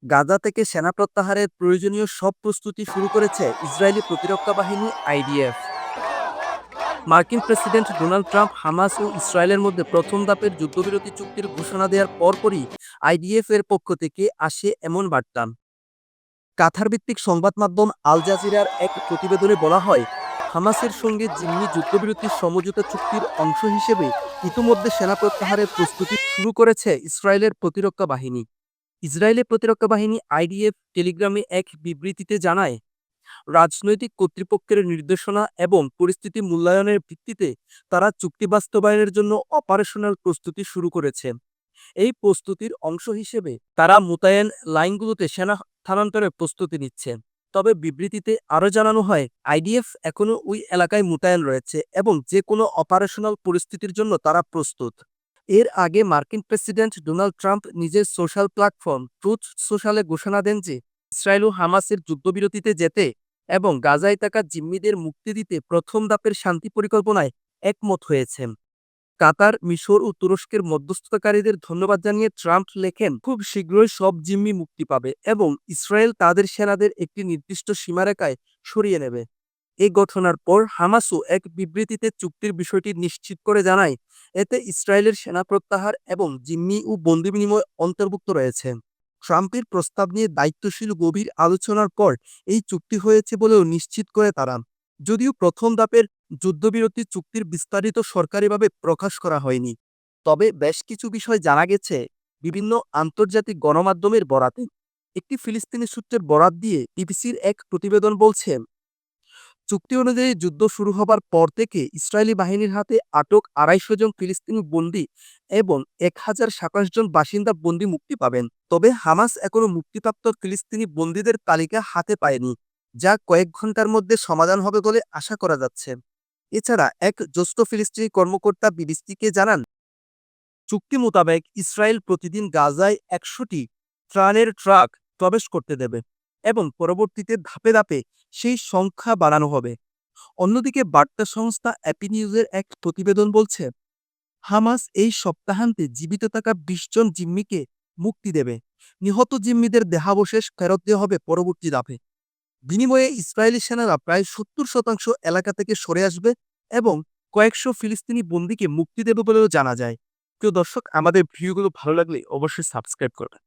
গাজা থেকে সেনা প্রত্যাহারের প্রয়োজনীয় সব প্রস্তুতি শুরু করেছে ইসরায়েলি প্রতিরক্ষা বাহিনী আইডিএফ। মার্কিন প্রেসিডেন্ট ডোনাল্ড ট্রাম্প হামাস ও ইসরায়েলের মধ্যে প্রথম ধাপের যুদ্ধবিরতি চুক্তির ঘোষণা দেওয়ার পরপরই আইডিএফ এর পক্ষ থেকে আসে এমন বার্তা। কাতার ভিত্তিক সংবাদ মাধ্যম আল জাজিরার এক প্রতিবেদনে বলা হয়, হামাসের সঙ্গে জিম্মি যুদ্ধবিরতির সমঝোতা চুক্তির অংশ হিসেবে ইতিমধ্যে সেনা প্রত্যাহারের প্রস্তুতি শুরু করেছে ইসরায়েলের প্রতিরক্ষা বাহিনী। ইসরায়েলের প্রতিরক্ষা বাহিনী আইডিএফ টেলিগ্রামে এক বিবৃতিতে জানায়, রাজনৈতিক কর্তৃপক্ষের নির্দেশনা এবং পরিস্থিতি মূল্যায়নের ভিত্তিতে তারা চুক্তি বাস্তবায়নের জন্য অপারেশনাল প্রস্তুতি শুরু করেছে। এই প্রস্তুতির অংশ হিসেবে তারা মোতায়েন লাইনগুলোতে সেনা স্থানান্তরের প্রস্তুতি নিচ্ছে। তবে বিবৃতিতে আরও জানানো হয়, আইডিএফ এখনও ওই এলাকায় মোতায়েন রয়েছে এবং যে কোনো অপারেশনাল পরিস্থিতির জন্য তারা প্রস্তুত। এর আগে মার্কিন প্রেসিডেন্ট ডোনাল্ড ট্রাম্প নিজের সোশ্যাল প্ল্যাটফর্ম ট্রুথ সোশ্যালে ঘোষণা দেন যে ইসরায়েল ও হামাসের যুদ্ধবিরতিতে যেতে এবং গাজায় থাকা জিম্মিদের মুক্তি দিতে প্রথম ধাপের শান্তি পরিকল্পনায় একমত হয়েছেন। কাতার, মিশর ও তুরস্কের মধ্যস্থতাকারীদের ধন্যবাদ জানিয়ে ট্রাম্প লেখেন, খুব শীঘ্রই সব জিম্মি মুক্তি পাবে এবং ইসরায়েল তাদের সেনাদের একটি নির্দিষ্ট সীমারেখায় সরিয়ে নেবে। এই ঘটনার পর হামাসও এক বিবৃতিতে চুক্তির বিষয়টি নিশ্চিত করে জানায়, এতে ইসরায়েলের সেনা প্রত্যাহার এবং জিম্মি ও বন্দি বিনিময় অন্তর্ভুক্ত রয়েছে। ট্রাম্পের প্রস্তাব নিয়ে দায়িত্বশীল গভীর আলোচনার পর এই চুক্তি হয়েছে বলেও নিশ্চিত করে তারা। যদিও প্রথম ধাপের যুদ্ধবিরতি চুক্তির বিস্তারিত সরকারিভাবে প্রকাশ করা হয়নি, তবে বেশ কিছু বিষয় জানা গেছে বিভিন্ন আন্তর্জাতিক গণমাধ্যমের বরাতে। একটি ফিলিস্তিনি সূত্রের বরাত দিয়ে বিবিসির এক প্রতিবেদন বলছে, চুক্তি অনুযায়ী যুদ্ধ শুরু হবার পর থেকে ইসরায়েলি বাহিনীর হাতে আটক ২৫০ জন ফিলিস্তিনি বন্দী এবং ১,০২৭ জন বাসিন্দা বন্দী মুক্তি পাবেন। তবে হামাস এখনও মুক্তিপ্রাপ্ত ফিলিস্তিনি বন্দীদের তালিকা হাতে পায়নি, যা কয়েক ঘন্টার মধ্যে সমাধান হবে বলে আশা করা যাচ্ছে। এছাড়া এক জ্যেষ্ঠ ফিলিস্তিনি কর্মকর্তা বিবিসিকে জানান, চুক্তি মোতাবেক ইসরায়েল প্রতিদিন গাজায় ১০০টি ত্রাণের ট্রাক প্রবেশ করতে দেবে এবং পরবর্তীতে ধাপে ধাপে সেই সংখ্যা বাড়ানো হবে। অন্যদিকে বার্তা সংস্থা অ্যাপি নিউজের এক প্রতিবেদন বলছে, হামাস এই সপ্তাহান্তে জীবিত থাকা ২০ জন জিম্মিকে মুক্তি দেবে। নিহত জিম্মিদের দেহাবশেষ ফেরত দেওয়া হবে পরবর্তী ধাপে। বিনিময়ে ইসরায়েলি সেনারা প্রায় ৭০% এলাকা থেকে সরে আসবে এবং কয়েকশো ফিলিস্তিনি বন্দীকে মুক্তি দেবে বলেও জানা যায়। প্রিয় দর্শক, আমাদের ভিডিওগুলো ভালো লাগলে অবশ্যই সাবস্ক্রাইব করবেন।